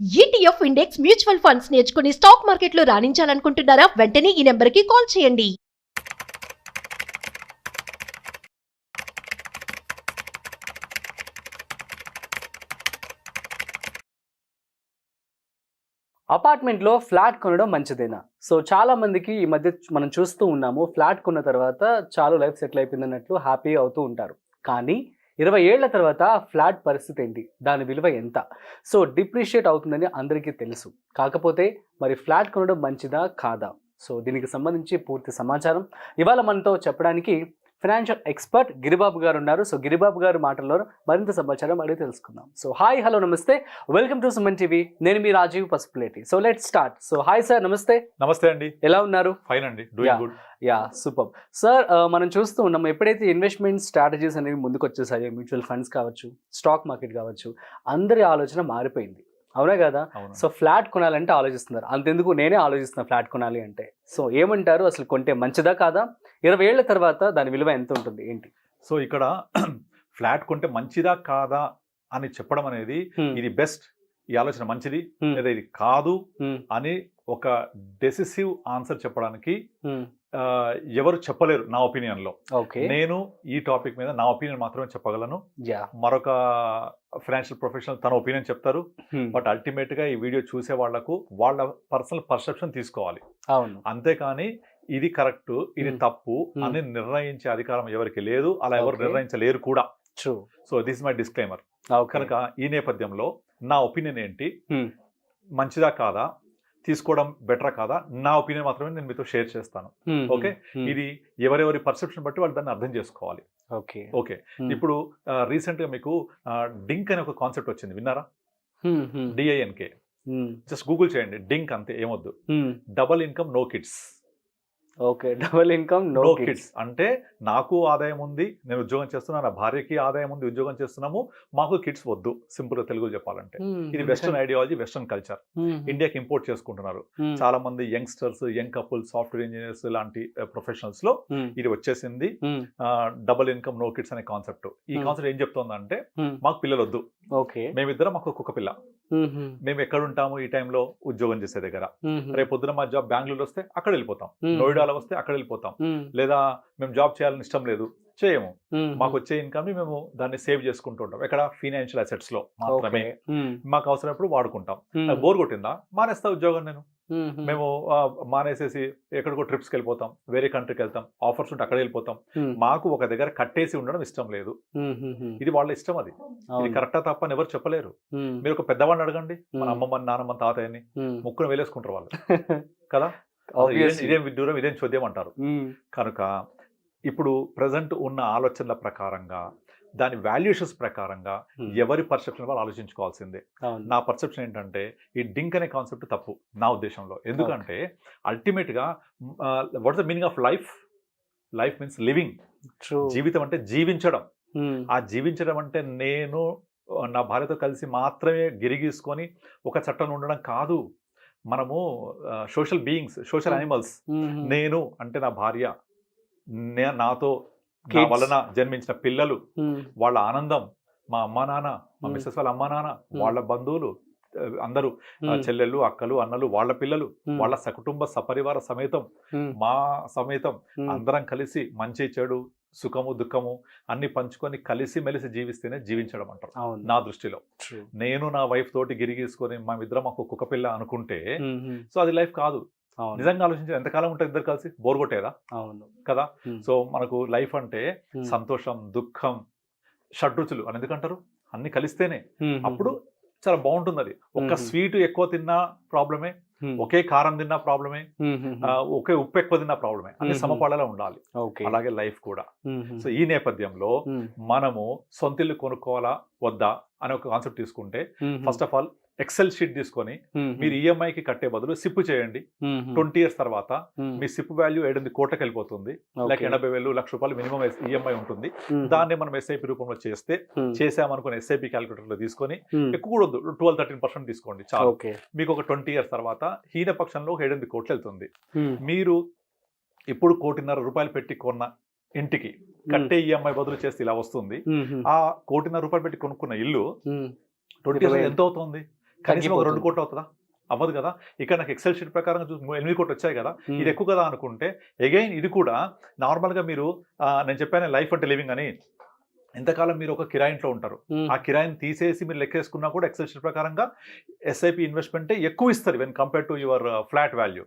ETF index mutual funds నేర్చుకుని stock మార్కెట్లో రాణించాలనుకుంటున్నారా? వెంటనే ఈ నెంబర్కి కాల్ చేయండి. అపార్ట్మెంట్లో ఫ్లాట్ కొనడం మంచిదేనా? సో చాలా మందికి ఈ మధ్య మనం చూస్తూ ఉన్నాము, ఫ్లాట్ కొన్న తర్వాత చాలు లైఫ్ సెటిల్ అయిపోయిందన్నట్లు హ్యాపీ అవుతూ ఉంటారు. కానీ 20 ఏళ్ల తర్వాత ఫ్లాట్ పరిస్థితి ఏంటి? దాని విలువ ఎంత? సో డిప్రిషియేట్ అవుతుందని అందరికీ తెలుసు. కాకపోతే మరి ఫ్లాట్ కొనడం మంచిదా కాదా? సో దీనికి సంబంధించి పూర్తి సమాచారం ఇవాళ మనతో చెప్పడానికి ఫైనాన్షియల్ ఎక్స్పర్ట్ గిరిబాబు గారు ఉన్నారు. సో గిరిబాబు గారు మాటల్లో మరింత సమాచారం అడిగి తెలుసుకుందాం. సో హాయ్, హలో, నమస్తే, వెల్కమ్ టు సుమన్ టీవీ. నేను మీ Rajeev Pasupuleti. So let's start. So hi sir, నమస్తే. నమస్తే అండి. ఎలా ఉన్నారు? ఫైన్ అండి, doing good. Yeah, super sir. మనం చూస్తూ ఉన్నాం, ఎప్పుడైతే ఇన్వెస్ట్మెంట్ స్ట్రాటజీస్ అనేవి ముందుకు వచ్చేసాయో, మ్యూచువల్ ఫండ్స్ కావచ్చు, స్టాక్ మార్కెట్ కావచ్చు, అందరి ఆలోచన మారిపోయింది, అవునా కదా? సో ఫ్లాట్ కొనాలంటే ఆలోచిస్తున్నారు. అంతెందుకు నేనే ఆలోచిస్తున్నా ఫ్లాట్ కొనాలి అంటే. సో ఏమంటారు, అసలు కొంటే మంచిదా కాదా? 20 ఏళ్ల తర్వాత దాని విలువ ఎంత ఉంటుంది ఏంటి? సో ఇక్కడ ఫ్లాట్ కొంటే మంచిదా కాదా అని చెప్పడం అనేది ఇది బెస్ట్, ఈ ఆలోచన మంచిది లేదా ఇది కాదు అని ఒక డెసిసివ్ ఆన్సర్ చెప్పడానికి ఎవరు చెప్పలేరు నా ఒపీనియన్ లో. నేను ఈ టాపిక్ మీద నా ఒపీనియన్ మాత్రమే చెప్పగలను. మరొక ఫైనాన్షియల్ ప్రొఫెషనల్ తన ఒపీనియన్ చెప్తారు. బట్ అల్టిమేట్ గా ఈ వీడియో చూసే వాళ్లకు వాళ్ళ పర్సనల్ పర్సెప్షన్ తీసుకోవాలి. అంతేకాని ఇది కరెక్ట్ ఇది తప్పు అని నిర్ణయించే అధికారం ఎవరికి లేదు, అలా ఎవరు నిర్ణయించలేరు కూడా. So this my disclaimer. కనుక ఈ నేపథ్యంలో నా ఒపీనియన్ ఏంటి, మంచిదా కాదా, తీసుకోవడం బెటరా కాదా, నా ఒపీనియన్ మాత్రమే నేను మీతో షేర్ చేస్తాను. ఓకే, ఇది ఎవరెవరి పర్సెప్షన్ బట్టి వాళ్ళు దాన్ని అర్థం చేసుకోవాలి. ఓకే, ఇప్పుడు రీసెంట్ గా మీకు డింక్ అనే ఒక కాన్సెప్ట్ వచ్చింది, విన్నారా? DINK. జస్ట్ గూగుల్ చేయండి, డింక్, అంతే, ఏమొద్దు. Double income no kids. Okay, double income no kids అంటే నాకు ఆదాయం ఉంది, నేను ఉద్యోగం చేస్తున్నా, నా భార్యకి ఆదాయం ఉంది, ఉద్యోగం చేస్తున్నాము, మాకు కిడ్స్ వద్దు. సింపుల్ గా తెలుగులో చెప్పాలంటే ఇది వెస్టర్న్ ఐడియాలజీ, వెస్టర్న్ కల్చర్. ఇండియాకి ఇంపోర్ట్ చేసుకుంటున్నారు చాలా మంది youngsters, young couple, software engineers లాంటి ప్రొఫెషనల్స్ లో ఇది వచ్చేసింది. డబుల్ ఇన్కమ్ నో కిడ్స్ అనే కాన్సెప్ట్. ఈ కాన్సెప్ట్ ఏం చెప్తోందంటే, మాకు పిల్లలు వద్దు, మేమిద్దరం, మాకు ఒక్కొక్క పిల్ల, మేము ఎక్కడ ఉంటాము ఈ టైంలో ఉద్యోగం చేసే దగ్గర, రేపు పొద్దున మా జాబ్ బెంగళూరు వస్తే అక్కడ వెళ్ళిపోతాం, నోయిడాలో వస్తే అక్కడ వెళ్ళిపోతాం, లేదా మేము జాబ్ చేయాలని ఇష్టం లేదు, చేయము, మాకు వచ్చే ఇన్కమ్ ని మేము దాన్ని సేవ్ చేసుకుంటూ ఉంటాం. ఎక్కడ? ఫైనాన్షియల్ అసెట్స్ లో మాత్రమే. మాకు అవసరమైనప్పుడు వాడుకుంటాం. బోర్ కొట్టిందా మానేస్తా ఉద్యోగం, నేను మేము మానేసేసి ఎక్కడికో ట్రిప్స్కి వెళ్ళిపోతాం, వేరే కంట్రీకి వెళ్తాం, ఆఫర్స్ ఉంటే అక్కడ వెళ్ళిపోతాం. మాకు ఒక దగ్గర కట్టేసి ఉండడం ఇష్టం లేదు. ఇది వాళ్ళ ఇష్టం, అది ఇది కరెక్టా తప్ప అని ఎవరు చెప్పలేరు. మీరు ఒక పెద్దవాడిని అడగండి, మన అమ్మమ్మ, నాన్నమ్మ, తాతయ్యని, ముక్కును వేలేసుకుంటారు వాళ్ళు కదా. ఇదేం విడ్డూరం, ఇదేం చోద్యం అంటారు. కనుక ఇప్పుడు ప్రజెంట్ ఉన్న ఆలోచనల ప్రకారంగా, దాని వాల్యుయేషన్స్ ప్రకారంగా ఎవరి పర్సెప్షన్ వాళ్ళు ఆలోచించుకోవాల్సిందే. నా పర్సెప్షన్ ఏంటంటే, ఈ డింక్ అనే కాన్సెప్ట్ తప్పు నా ఉద్దేశంలో. ఎందుకంటే అల్టిమేట్ గా what's the meaning of life? Life means living. జీవితం అంటే జీవించడం. ఆ జీవించడం అంటే నేను నా భార్యతో కలిసి మాత్రమే గిరిగీసుకొని ఒక చట్టం ఉండడం కాదు. మనము సోషల్ బీయింగ్స్, సోషల్ యానిమల్స్. నేను అంటే నా భార్య, నాతో నా వలన జన్మించిన పిల్లలు, వాళ్ళ ఆనందం, మా అమ్మా నాన్న, మా మిస్సెస్ వాళ్ళ అమ్మా నాన్న, వాళ్ళ బంధువులు అందరూ, చెల్లెళ్ళు, అక్కలు, అన్నలు, వాళ్ళ పిల్లలు, వాళ్ళ సకుటుంబ సపరివార సమేతం, మా సమేతం అందరం కలిసి మంచి చెడు, సుఖము దుఃఖము అన్ని పంచుకొని కలిసి మెలిసి జీవిస్తేనే జీవించడం అంటారు నా దృష్టిలో. నేను నా వైఫ్ తోటి గిరిగీసుకొని మేమిద్దరం మాకు కుక్క పిల్ల అనుకుంటే సో అది లైఫ్ కాదు. నిజంగా ఆలోచించి ఎంతకాలం ఉంటుంది ఇద్దరు కలిసి? బోర్ కొట్టేదా? కదా. సో మనకు లైఫ్ అంటే సంతోషం, దుఃఖం, షడ్రుచులు అని ఎందుకంటారు? అన్ని కలిస్తేనే అప్పుడు చాలా బాగుంటుంది. అది ఒక్క స్వీట్ ఎక్కువ తిన్నా ప్రాబ్లమే, ఒకే కారం తిన్నా ప్రాబ్లమే, ఒకే ఉప్పు ఎక్కువ తిన్నా ప్రాబ్లమే, అన్ని సమపాళలో ఉండాలి. అలాగే లైఫ్ కూడా. సో ఈ నేపథ్యంలో మనము సొంతిల్లు కొనుక్కోవాలా వద్దా అనే ఒక కాన్సెప్ట్ తీసుకుంటే, first of all excel sheet తీసుకొని మీరు ఈఎంఐకి కట్టే బదులు సిప్ చేయండి. 20 years తర్వాత మీ సిప్ వాల్యూ 7 కోట్లకు వెళ్ళిపోతుంది. లైక్ 80,000 లక్ష రూపాయలు మినిమం ఈఎంఐ ఉంటుంది. దాన్ని మనం ఎస్ఐపి రూపంలో చేసామనుకుని ఎస్ఐపి క్యాలిక్యులేటర్ లో తీసుకొని, ఎక్కువ కూడా 12-13% తీసుకోండి చాలు. మీకు ఒక 20 years తర్వాత హీన పక్షంలో 8 కోట్లు వెళ్తుంది. మీరు ఇప్పుడు 1.5 కోటి పెట్టి కొన్న ఇంటికి కట్టే ఈఎంఐ బదులు చేస్తే ఇలా వస్తుంది. ఆ 1.5 కోటి పెట్టి కొనుక్కున్న ఇల్లు 20 years ఎంత అవుతుంది? కనీసం ఒక 2 తగ్గిపోతుంది. కోట్లు అవుతుందా? అవ్వదు కదా. ఇక్కడ నాకు ఎక్సెల్ షీట్ ప్రకారం 8 కోట్లు వచ్చాయి కదా, ఇది ఎక్కువ కదా అనుకుంటే అగైన్ ఇది కూడా నార్మల్గా మీరు నేను చెప్పాను లైఫ్ అంటే లివింగ్ అని, ఎంతకాలం మీరు ఒక కిరాయి ఇంట్లో ఉంటారు, ఆ కిరాయిని తీసేసి మీరు లెక్కేసుకున్నా కూడా ఎక్సెల్ షీట్ ప్రకారంగా ఎస్ఐపి ఇన్వెస్ట్మెంట్ ఎక్కువ ఇస్తారు when compare to your flat value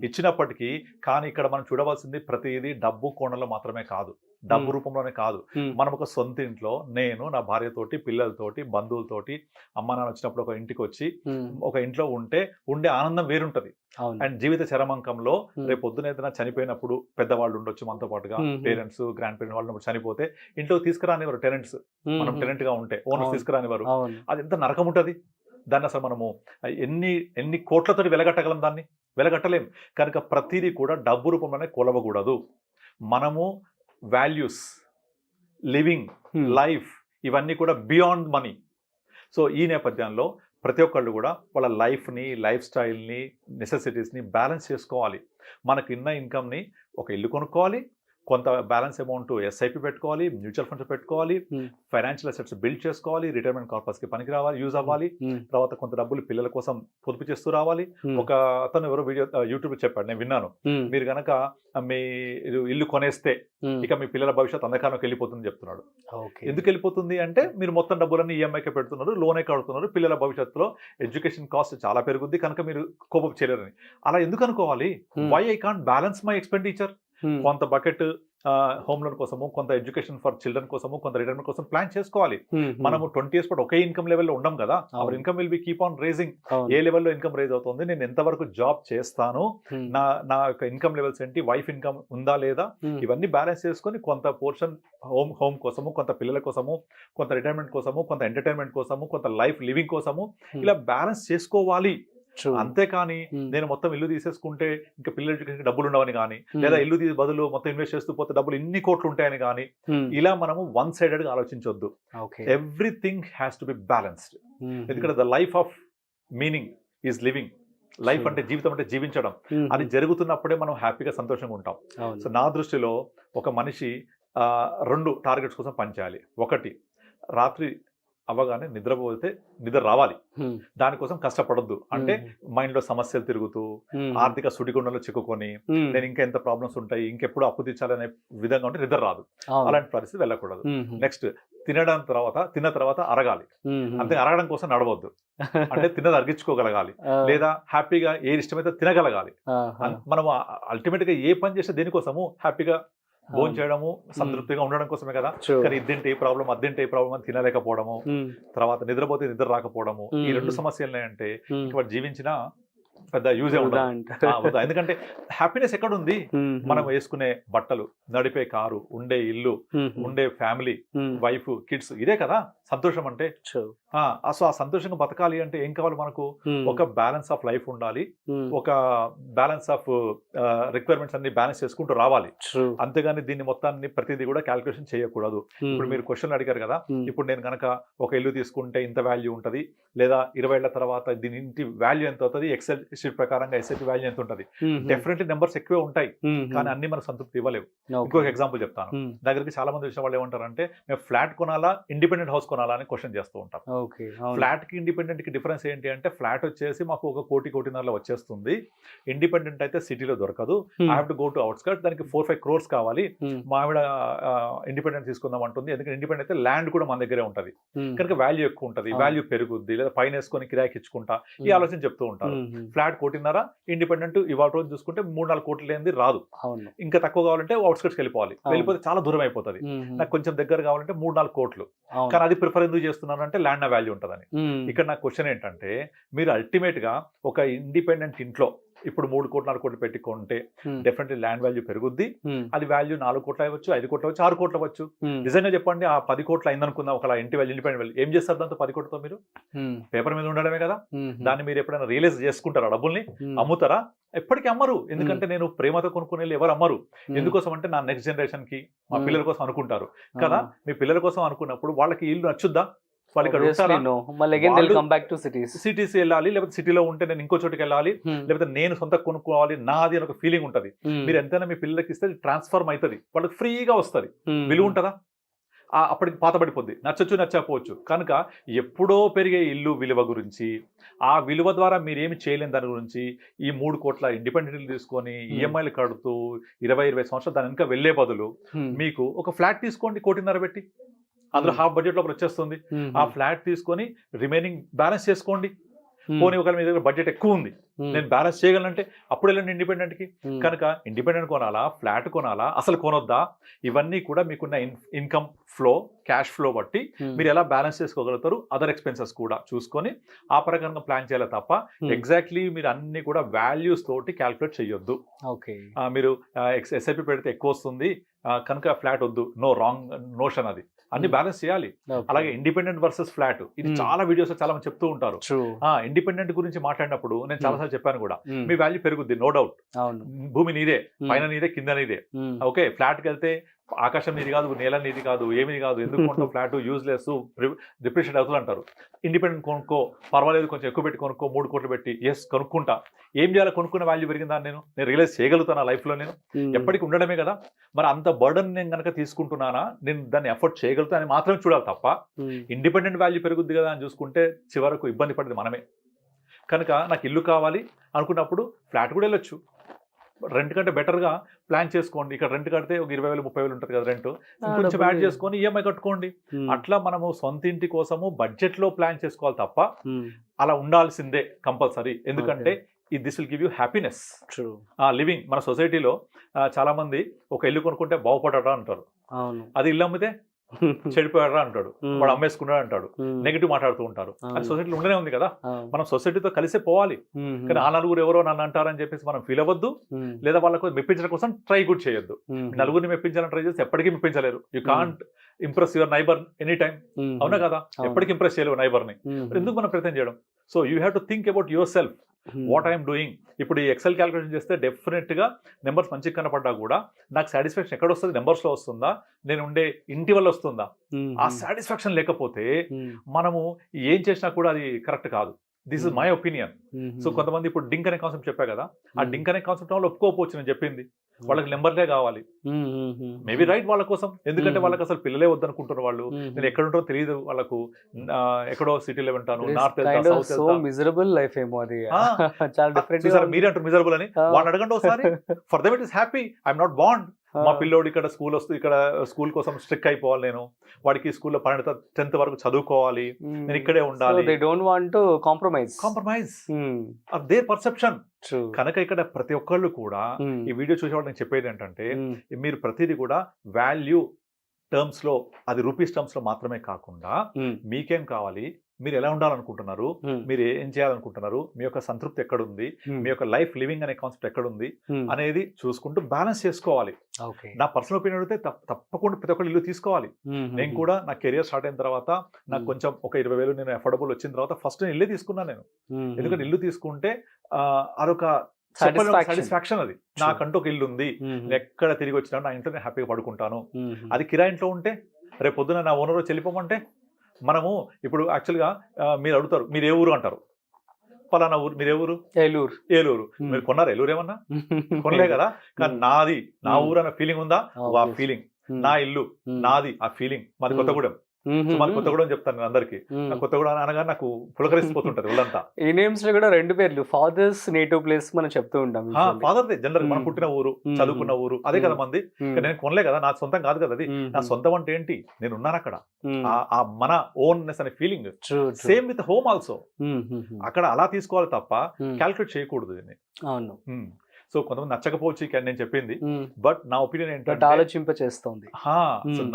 ఇచ్చినప్పటికీ. కానీ ఇక్కడ మనం చూడవలసింది ప్రతిదీ డబ్బు కోణంలో మాత్రమే కాదు, డబ్బు రూపంలోనే కాదు. మనం ఒక సొంత ఇంట్లో నేను నా భార్యతోటి పిల్లలతోటి బంధువులతోటి అమ్మ నాన్న వచ్చినప్పుడు ఒక ఇంటికి వచ్చి ఒక ఇంట్లో ఉండే ఆనందం వేరుంటది. అండ్ జీవిత చరమాంకంలో రేపు పొద్దున ఏదైనా చనిపోయినప్పుడు పెద్దవాళ్ళు ఉండొచ్చు మనతో పాటుగా, పేరెంట్స్ గ్రాండ్ పేరెంట్స్ వాళ్ళు చనిపోతే ఇంట్లో తీసుకురానివారు టెనెంట్స్, మనం టెనెంట్ గా ఉంటే ఓనర్స్ తీసుకురానివారు. అది ఎంత నరకం ఉంటది. దాన్ని అసలు మనము ఎన్ని కోట్లతో వెలగట్టగలం, దాన్ని వెలగట్టలేం. కనుక ప్రతిదీ కూడా డబ్బు రూపంలోనే కొలవకూడదు. మనము వాల్యూస్, లివింగ్, లైఫ్ ఇవన్నీ కూడా బియాండ్ మనీ. సో ఈ నేపథ్యంలో ప్రతి ఒక్కళ్ళు కూడా వాళ్ళ లైఫ్ని, లైఫ్ స్టైల్ని, నెసెసిటీస్ని బ్యాలెన్స్ చేసుకోవాలి. మనకు ఉన్న ఇన్కమ్ని ఒక ఇల్లు కొనుక్కోవాలి, కొంత బ్యాలెన్స్ అమౌంట్ ఎస్ఐపి పెట్టుకోవాలి, మ్యూచువల్ ఫండ్స్ పెట్టుకోవాలి, ఫైనాన్షియల్ అసెట్స్ బిల్డ్ చేసుకోవాలి, రిటైర్మెంట్ కార్పస్కి పనికి రావాలి, యూజ్ అవ్వాలి. తర్వాత కొంత డబ్బులు పిల్లల కోసం పొదుపు చేస్తూ రావాలి. ఒక అతను ఎవరో వీడియో యూట్యూబ్ చెప్పాడు, నేను విన్నాను, మీరు కనుక మీ ఇల్లు కొనేస్తే ఇక మీ పిల్లల భవిష్యత్తు అంధకారంలోకి వెళ్ళిపోతుందని చెప్తున్నాడు. ఎందుకు వెళ్ళిపోతుంది అంటే మీరు మొత్తం డబ్బులన్నీ ఈఎంఐకే పెడుతున్నారు, లోనే కడుతున్నారు, పిల్లల భవిష్యత్తులో ఎడ్యుకేషన్ కాస్ట్ చాలా పెరుగుద్ది కనుక మీరు కోపం చేయలేరని. అలా ఎందుకు అనుకోవాలి? Why I can't balance my expenditure? కొంత బకెట్ హోమ్ లోన్ కోసము, కొంత ఎడ్యుకేషన్ ఫర్ చిల్డ్రన్ కోసము, కొంత రిటైర్మెంట్ కోసం ప్లాన్ చేసుకోవాలి. మనము 20 years పాటు ఒకే ఇన్కమ్ లెవెల్లో ఉండం కదా. Our income will be keep on raising. ఏ లెవెల్లో ఇన్కమ్ రేజ్ అవుతుంది, నేను ఎంతవరకు జాబ్ చేస్తాను, నా యొక్క ఇన్కమ్ లెవెల్స్ ఏంటి, వైఫ్ ఇన్కమ్ ఉందా లేదా, ఇవన్నీ బ్యాలెన్స్ చేసుకొని కొంత పోర్షన్ హోమ్ కోసము, కొంత పిల్లల కోసము, కొంత రిటైర్మెంట్ కోసము, కొంత ఎంటర్టైన్మెంట్ కోసము, కొంత లైఫ్ లివింగ్ కోసము ఇలా బ్యాలెన్స్ చేసుకోవాలి. అంతేకాని నేను మొత్తం ఇల్లు తీసేసుకుంటే ఇంకా పిల్లల ఎడ్యుకేషన్ డబ్బులు ఉండవని కానీ, లేదా ఇల్లు తీసి బదులు మొత్తం ఇన్వెస్ట్ చేస్తూ పోతే డబ్బులు ఇన్ని కోట్లు ఉంటాయని కానీ, ఇలా మనము వన్ సైడెడ్ గా ఆలోచించొద్దు. Everything has to be balanced. ఎందుకంటే the life of meaning is living. Life అంటే జీవితం అంటే జీవించడం. అది జరుగుతున్నప్పుడే మనం హ్యాపీగా సంతోషంగా ఉంటాం. సో నా దృష్టిలో ఒక మనిషి 2 టార్గెట్స్ కోసం పనిచేయాలి. ఒకటి, రాత్రి అవ్వగానే నిద్రపోతే నిద్ర రావాలి, దానికోసం కష్టపడొద్దు. అంటే మైండ్ లో సమస్యలు తిరుగుతూ ఆర్థిక సుడిగుండంలో చిక్కుకొని నేను ఇంకా ఎంత ప్రాబ్లమ్స్ ఉంటాయి, ఇంకెప్పుడు అప్పు తీర్చాలనే విధంగా ఉంటే నిద్ర రాదు. అలాంటి పరిస్థితి వెళ్ళకూడదు. నెక్స్ట్, తిన్న తర్వాత అరగాలి. అంతే, అరగడం కోసం నడవద్దు. అంటే తిన్నది అరిగించుకోగలగాలి, లేదా హ్యాపీగా ఏది ఇష్టమైతే తినగలగాలి. మనం అల్టిమేట్ గా ఏ పని చేస్తే దేనికోసము హ్యాపీగా భోజనం చేయడము, సంతృప్తిగా ఉండడం కోసమే కదా. కానీ ఇద్దింటే ఏ ప్రాబ్లం, అద్దింటే ఏ ప్రాబ్లం అని తినలేకపోవడము, తర్వాత నిద్రపోతే నిద్ర రాకపోవడము, ఈ 2 సమస్యలు అంటే వాడు జీవించినా పెద్ద యూజే ఉండదు. ఎందుకంటే హ్యాపీనెస్ ఎక్కడ ఉంది? మనం వేసుకునే బట్టలు, నడిపే కారు, ఉండే ఇల్లు, ఉండే ఫ్యామిలీ, వైఫ్, కిడ్స్, ఇదే కదా సంతోషం అంటే. సో ఆ సంతోషంగా బతకాలి అంటే ఏం కావాలి మనకు? ఒక బ్యాలెన్స్ ఆఫ్ లైఫ్ ఉండాలి, ఒక బ్యాలెన్స్ ఆఫ్ రిక్వైర్మెంట్స్ అన్ని బ్యాలెన్స్ చేసుకుంటూ రావాలి. అంతేగాని దీన్ని మొత్తాన్ని ప్రతిదీ కూడా క్యాల్కులేషన్ చేయకూడదు. ఇప్పుడు మీరు క్వశ్చన్ అడిగారు కదా, ఇప్పుడు నేను కనుక ఒక ఇల్లు తీసుకుంటే ఇంత వాల్యూ ఉంటుంది, లేదా 20 ఏళ్ల తర్వాత దీని ఇంటి వాల్యూ ఎంత అవుతుంది, ఎక్సెల్ షీట్ ప్రకారంగా ఎస్ఐపి వాల్యూ ఎంత ఉంటుంది, డెఫినెట్లీ నెంబర్స్ ఎక్కువే ఉంటాయి. కానీ అన్ని మనకు సంతృప్తి ఇవ్వలేవు. ఇంకొక ఎగ్జాంపుల్ చెప్తాను. దగ్గరికి చాలా మంది వచ్చిన వాళ్ళు ఏమంటారంటే, మేము ఫ్లాట్ కొనాలా, ఇండిపెండెంట్ హౌస్ కొనాలా అని క్వశ్చన్ చేస్తూ ఉంటారు. ఫ్లాట్ కి ఇండిపెండెంట్ కి డిఫరెన్స్ ఏంటి అంటే, ఫ్లాట్ వచ్చేసి మాకు 1 కోటిన్నరలో వచ్చేస్తుంది, ఇండిపెండెంట్ అయితే సిటీలో దొరకదు, I have to go to outskirts, దానికి 4-5 crores కావాలి, మా ఆవిడ ఇండిపెండెంట్ తీసుకుందాం అంటుంది. ఎందుకంటే ఇండిపెండెంట్ అయితే ల్యాండ్ కూడా మన దగ్గరే ఉంటుంది కనుక వాల్యూ ఎక్కువ ఉంటుంది, వాల్యూ పెరుగుద్ది, లేదా పైన వేసుకొని కిరాయికి ఇచ్చుకుంటా, ఈ ఆలోచన చెప్తూ ఉంటారు. ఫ్లాట్ 1.5 కోటి, ఇండిపెండెంట్ ఇవాళ రోజు చూసుకుంటే 3-4 కోట్లు లేనిది రాదు. ఇంకా తక్కువ కావాలంటే అవుట్స్కర్ట్స్కి వెళ్ళిపోతే చాలా దూరం అయిపోతుంది. నాకు కొంచెం దగ్గర కావాలంటే 3-4 కోట్లు. కానీ అది ప్రిఫర్ ఎందుకు చేస్తున్నాను అంటే, ల్యాండ్ వాల్యూ ఉంటుందని. ఇక్కడ నా క్వశ్చన్ ఏంటంటే, మీరు అల్టిమేట్ గా ఒక ఇండిపెండెంట్ ఇంట్లో ఇప్పుడు 3 కోట్లు 4 కోట్లు పెట్టుకుంటే డెఫినెట్లీ ల్యాండ్ వాల్యూ పెరుగుద్ది. అది వాల్యూ 4 కోట్లు అవ్వచ్చు, 5 కోట్లు అవ్వచ్చు, 6 కోట్లు అవ్వచ్చు. నిజంగా చెప్పండి, ఆ 10 కోట్లు అయిందనుకుందాం, ఒక ఇంటి వాల్యూ, ఇండిపెండెంట్ వాల్యూ, ఏం చేస్తారు దాంతో 10 కోట్లతో? మీరు పేపర్ మీద ఉండడమే కదా. దాన్ని మీరు ఎప్పుడైనా రియలైజ్ చేసుకుంటారా? డబ్బుల్ని అమ్ముతారా? ఎప్పటికీ అమ్మరు. ఎందుకంటే నేను ప్రేమతో కొనుక్కునే ఎవరు అమ్మరు. ఎందుకోసం అంటే, నా నెక్స్ట్ జనరేషన్ కి, మా పిల్లల కోసం అనుకుంటారు కదా. మీ పిల్లల కోసం అనుకున్నప్పుడు వాళ్ళకి ఇల్లు నచ్చుద్దా? సిటీస్ వెళ్ళాలి, లేకపోతే సిటీలో ఉంటే నేను ఇంకో చోటుకి వెళ్ళాలి, లేకపోతే నేను సొంత కొనుక్కోవాలి, నాది అని ఒక ఫీలింగ్ ఉంటుంది. మీరు ఎంతైనా మీ పిల్లలకి ఇస్తే ట్రాన్స్ఫర్మ్ అవుతుంది, వాళ్ళకి ఫ్రీగా వస్తుంది, విలువ ఉంటుందా? అప్పటికి పాతబడిపోద్ది, నచ్చచ్చు నచ్చకపోవచ్చు. కనుక ఎప్పుడో పెరిగే ఇల్లు విలువ గురించి, ఆ విలువ ద్వారా మీరేమి చేయలేని దాని గురించి ఈ 3 కోట్ల ఇండిపెండెంట్ తీసుకొని ఈఎంఐలు కడుతూ 20 సంవత్సరాలు దాని ఇంకా వెళ్లే బదులు మీకు ఒక ఫ్లాట్ తీసుకోండి 1.5 కోటి పెట్టి, అందులో హాఫ్ బడ్జెట్ లోపల వచ్చేస్తుంది. ఆ ఫ్లాట్ తీసుకొని రిమైనింగ్ బ్యాలెన్స్ చేసుకోండి. పోనీ ఒకవేళ మీ దగ్గర బడ్జెట్ ఎక్కువ ఉంది, నేను బ్యాలెన్స్ చేయగలనంటే అప్పుడు వెళ్ళండి ఇండిపెండెంట్ కి. కనుక ఇండిపెండెంట్ కొనాలా, ఫ్లాట్ కొనాలా, అసలు కొనొద్దా, ఇవన్నీ కూడా మీకున్న ఇన్కమ్ ఫ్లో, క్యాష్ ఫ్లో బట్టి మీరు ఎలా బ్యాలెన్స్ చేసుకోగలుగుతారు, అదర్ ఎక్స్పెన్సెస్ కూడా చూసుకొని ఆ ప్రకారంగా ప్లాన్ చేయాలి తప్ప ఎగ్జాక్ట్లీ మీరు అన్ని కూడా వాల్యూస్ తోటి క్యాల్కులేట్ చేయొద్దు. మీరు ఎస్ఐపి పెడితే ఎక్కువ వస్తుంది కనుక ఫ్లాట్ వద్దు, నో, రాంగ్ నోషన్ అది. అన్ని బ్యాలెన్స్ చేయాలి. అలాగే ఇండిపెండెంట్ వర్సెస్ ఫ్లాట్, ఇది చాలా వీడియోస్ చాలా మంది చెప్తూ ఉంటారు. ఇండిపెండెంట్ గురించి మాట్లాడినప్పుడు నేను చాలాసార్లు చెప్పాను కూడా, మీ వాల్యూ పెరుగుద్ది, నో డౌట్. భూమి నీదే, పైన నీదే, కింద నీదే. ఓకే, ఫ్లాట్కి వెళ్తే ఆకాశం నీది కాదు, నేల నీది కాదు, ఏమిది కాదు, ఎందుకు కొంటావు ఫ్లాట్, యూజ్లెస్, డిప్రెషన్ అవుతుంది అంటారు. ఇండిపెండెంట్ కొనుక్కో, పర్వాలేదు, కొంచెం ఎక్కువ పెట్టి కొనుక్కో, 3 కోట్లు పెట్టి. ఎస్, కొనుక్కుంటా. ఏం చేయాలి, కొనుక్కున్న వాల్యూ పెరిగిందా నేను రియలైజ్ చేయగలుగుతాను లైఫ్లో, నేను ఎప్పటికీ ఉండడమే కదా. మరి అంత బర్డన్ నేను కనుక తీసుకుంటున్నానా, నేను దాన్ని ఎఫర్ట్ చేయగలుగుతానని మాత్రమే చూడాలి తప్ప ఇండిపెండెంట్ వాల్యూ పెరుగుద్ది కదా అని చూసుకుంటే చివరకు ఇబ్బంది పడేది మనమే. కనుక నాకు ఇల్లు కావాలి అనుకున్నప్పుడు ఫ్లాట్ కూడా వెళ్ళొచ్చు. రెంట్ కంటే బెటర్గా ప్లాన్ చేసుకోండి. ఇక్కడ రెంట్ కడితే ఒక 20,000 30,000 ఉంటుంది కదా రెంట్, కొంచెం యాడ్ చేసుకొని ఈఎంఐ కట్టుకోండి. అట్లా మనము సొంత ఇంటి కోసము బడ్జెట్లో ప్లాన్ చేసుకోవాలి తప్ప అలా ఉండాల్సిందే కంపల్సరీ. ఎందుకంటే this will give you happiness living. మన సొసైటీలో చాలా మంది ఒక ఇల్లు కొనుక్కుంటే బాగుపడరా అంటారు, అది ఇల్లు అమ్మితే చెడిపోయారా అంటాడు, వాడు అమ్మేసుకున్నాడు అంటాడు, నెగిటివ్ మాట్లాడుతూ ఉంటారు. అది సొసైటీలో ఉండనే ఉంది కదా. మనం సొసైటీతో కలిసే పోవాలి. కానీ ఆ నలుగురు ఎవరో నన్ను అంటారని చెప్పేసి మనం ఫీల్ అవ్వద్దు, లేదా వాళ్ళకు మెప్పించడం కోసం ట్రై కూడా చేయొద్దు. నలుగురిని మెప్పించాలని ట్రై చేస్తే ఎప్పటికీ మెప్పించలేరు. You can't impress your neighbour any time, అవునా కదా. ఎప్పటికీ ఇంప్రెస్ చేయలేవు నైబర్ని. ఎందుకు మనం ప్రయత్నం చేయడం? So you have to think about your self, what I'm doing. ఇప్పుడు ఈ ఎక్సెల్ క్యాలిక్యులేషన్ చేస్తే డెఫినెట్గా నెంబర్స్ మంచిగా కనపడ్డా కూడా నాకు సాటిస్ఫాక్షన్ ఎక్కడ వస్తుంది, నెంబర్స్లో వస్తుందా, నేను ఉండే ఇంటి వల్ల వస్తుందా? ఆ సాటిస్ఫాక్షన్ లేకపోతే మనము ఏం చేసినా కూడా అది కరెక్ట్ కాదు. This is my opinion. So కొంతమంది ఇప్పుడు డింక్ అనే కాన్సెప్ట్ చెప్పా కదా, ఆ డింక్ అనే కాన్సెప్ట్ వాళ్ళు ఒప్పుకోకపోవచ్చు నేను చెప్పింది. వాళ్ళకి నెంబర్లే కావాలి, మేబీ రైట్ వాళ్ళ కోసం. ఎందుకంటే వాళ్ళకి అసలు పిల్లలే వద్దనుకుంటున్నారు వాళ్ళు. నేను ఎక్కడ ఉంటారో తెలియదు వాళ్ళకు, ఎక్కడో సిటీలో ఉంటాను, నార్త్ మిజరబుల్ లైఫ్ ఏమో అది. మీరే అంటారు మిజరబుల్ అని, వాళ్ళని అడగండి ఒకసారి. For them it is happy. I'm not bond. మా పిల్లోడు ఇక్కడ స్కూల్ వస్తూ ఇక్కడ స్కూల్ కోసం స్ట్రిక్ అయిపోవాలి, నేను వాడికి స్కూల్లో 12th 10th వరకు చదువుకోవాలి, నేను ఇక్కడే ఉండాలి. They don't want to compromise of their perception. కనుక ఇక్కడ ప్రతి ఒక్కళ్ళు కూడా ఈ వీడియో చూసేవాళ్ళు నేను చెప్పేది ఏంటంటే, మీరు ప్రతిదీ కూడా వాల్యూ టర్మ్స్ లో, అది రూపీస్ టర్మ్స్ లో మాత్రమే కాకుండా మీకేం కావాలి, మీరు ఎలా ఉండాలనుకుంటున్నారు, మీరు ఏం చేయాలనుకుంటున్నారు, మీ యొక్క సంతృప్తి ఎక్కడుంది, మీ యొక్క లైఫ్ లివింగ్ అనే కాన్సెప్ట్ ఎక్కడుంది అనేది చూసుకుంటూ బ్యాలెన్స్ చేసుకోవాలి. నా పర్సనల్ ఒపీనియన్ అయితే తప్పకుండా ప్రతి ఒక్కరు ఇల్లు తీసుకోవాలి. నేను కూడా నా కెరియర్ స్టార్ట్ అయిన తర్వాత నాకు కొంచెం ఒక 20,000 నేను అఫోర్డబుల్ వచ్చిన తర్వాత ఫస్ట్ నేను ఇల్లే తీసుకున్నాను నేను. ఎందుకంటే ఇల్లు తీసుకుంటే అదొక సాటిస్ఫాక్షన్. అది నాకంటూ ఒక ఇల్లు ఉంది, ఎక్కడ తిరిగి వచ్చినా నా ఇంట్లో నేను హ్యాపీగా పడుకుంటాను. అది కిరాయి ఇంట్లో ఉంటే రేపు పొద్దున నా ఓనర్ చెల్లిపోమంటే మనము ఇప్పుడు యాక్చువల్గా మీరు అడుగుతారు మీరు ఏ ఊరు అంటారు, పలానా ఊరు. మీరు ఏ ఊరు? ఏలూరు. మీరు కొన్నారు ఏలూరు ఏమన్నా? కొనలే కదా. కానీ నాది, నా ఊరు అన్న ఫీలింగ్ ఉందా? ఆ ఫీలింగ్. నా ఇల్లు నాది, ఆ ఫీలింగ్. మాది కొత్తగూడెం. మన కొత్తగూడెం చెప్తాను నేను అందరికి. కొత్తగూడెం అనగా నాకు పులకరిసిపోతుంటది ఒళ్ళంతా. ఈ నేమ్స్ లో కూడా 2 పేర్లు, ఫాదర్స్ నేటివ్ ప్లేస్ మనం చెప్తూ ఉంటాం. ఫాదర్దే జనరల్, మనం పుట్టిన ఊరు, చదువుకున్న ఊరు, అదే కదా మంది. నేను కొనలే కదా, నా సొంతం కాదు కదా అది. నా సొంతం అంటే ఏంటి, నేను ఉన్నాను అక్కడ, ఆ మన ఓన్నెస్ అనే feeling. Same with home also. అక్కడ అలా తీసుకోవాలి తప్ప క్యాల్కులేట్ చేయకూడదు దీన్ని. అవును. సో కొంతమంది నచ్చకపోవచ్చు నేను చెప్పింది, బట్ నా ఒపీనియన్ ఏంటంటే ఆలోచింప చేస్తుంది.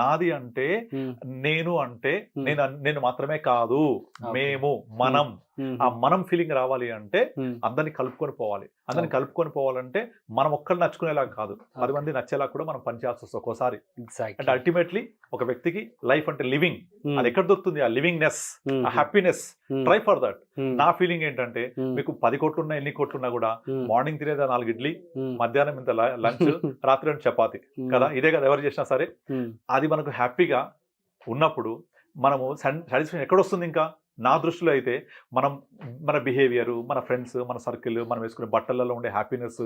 నాది అంటే నేను అంటే నేను మాత్రమే కాదు, మేము, మనం. ఆ మనం ఫీలింగ్ రావాలి అంటే అందరిని కలుపుకొని పోవాలి. అందరిని కలుపుకొని పోవాలంటే మనం ఒక్కరు నచ్చుకునేలా కాదు, 10 మంది నచ్చేలా కూడా మనం పనిచేయాల్సి వస్తుంది ఒక్కోసారి. అంటే అల్టిమేట్లీ ఒక వ్యక్తికి లైఫ్ అంటే లివింగ్, అది ఎక్కడ దొరుకుతుంది? ఆ లివింగ్నెస్, ఆ హ్యాపీనెస్. Try for that. నా ఫీలింగ్ ఏంటంటే, మీకు 10 కోట్లు ఉన్నా, ఎన్ని కోట్లు ఉన్నా కూడా మార్నింగ్ తినేదా 4 ఇడ్లీ, మధ్యాహ్నం ఇంత లంచ్, రాత్రి 2 చపాతి కదా, ఇదే కదా ఎవరు చేసినా సరే. అది మనకు హ్యాపీగా ఉన్నప్పుడు మనము సాటిస్ఫాక్షన్ ఎక్కడ వస్తుంది? ఇంకా నా దృష్టిలో అయితే మనం మన బిహేవియర్, మన ఫ్రెండ్స్, మన సర్కిల్, మనం వేసుకునే బట్టలలో ఉండే హ్యాపీనెస్,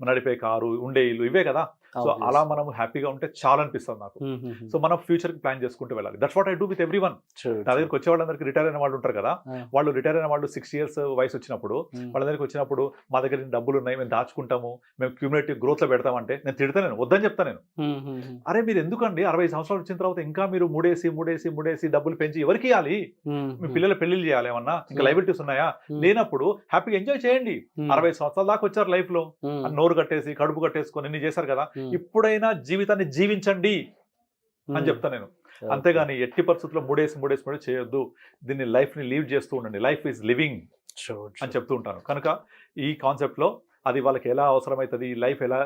నడిపే కారు, ఉండే ఇల్లు, ఇవే కదా. సో అలా మనం హ్యాపీగా ఉంటే చాలా అనిపిస్తుంది నాకు. సో మనం ఫ్యూచర్ కి ప్లాన్ చేసుకుంటూ వెళ్ళాలి. That's what I do with everyone. నా దగ్గరికి వచ్చే వాళ్ళందరికీ రిటైర్ అయిన వాళ్ళు ఉంటారు కదా, వాళ్ళు రిటైర్ అయిన వాళ్ళు 6 years వయసు వచ్చినప్పుడు వాళ్ళ దగ్గరికి వచ్చినప్పుడు మా దగ్గర డబ్బులు ఉన్నాయి, మేము దాచుకుంటాము, మేము క్యూములేటివ్ గ్రోత్ లో పెడతామంటే నేను తిడతాను, వద్దని చెప్తాను నేను. అరే మీరు ఎందుకండి 60 సంవత్సరాలు వచ్చిన తర్వాత ఇంకా మీరు మూడేసి డబ్బులు పెంచి ఎవరికి ఇవ్వాలి? మీ పిల్లల పెళ్లిళ్ళు చేయాలి ఏమన్నా? ఇంకా లైబిలిటీస్ ఉన్నాయా? లేనప్పుడు హ్యాపీగా ఎంజాయ్ చేయండి. 60 సంవత్సరాల దాకా వచ్చారు లైఫ్ లో, నోరు కట్టేసి కడుపు కట్టేసుకొని ఇన్ని చేశారు కదా, ఇప్పుడైనా జీవితాన్ని జీవించండి అని చెప్తాను నేను. అంతేగాని ఎట్టి పరిస్థితుల్లో మూడేసి చేయొద్దు. దీన్ని లైఫ్ ని లీవ్ చేస్తూ ఉండండి. లైఫ్ ఈజ్ లివింగ్ అని చెప్తూ ఉంటాను. కనుక ఈ కాన్సెప్ట్ లో అది వాళ్ళకి ఎలా అవసరమవుతుంది, లైఫ్ ఎలా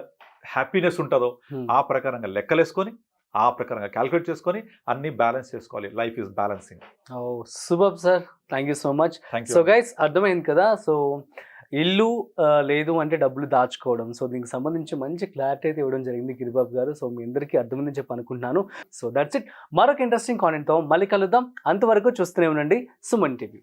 హ్యాపీనెస్ ఉంటుందో ఆ ప్రకారంగా లెక్కలేసుకొని ఆ ప్రకారంగా క్యాల్కులేట్ చేసుకొని అన్ని బ్యాలెన్స్ చేసుకోవాలి. Life is balancing. Super sir, thank you so much. So guys అర్థమైంది కదా. సో ఇల్లు లేదు అంటే డబ్బులు దాచుకోవడం, సో దీనికి సంబంధించి మంచి క్లారిటీ అయితే ఇవ్వడం జరిగింది గిరిబాబు గారు. సో మీ అందరికీ అర్థమైందని చెప్పి అనుకుంటున్నాను. So that's it. మరొక ఇంట్రెస్టింగ్ కాంటెంట్తో మళ్ళీ కలుద్దాం. అంతవరకు చూస్తూనే ఉండండి సుమన్ టీవీ.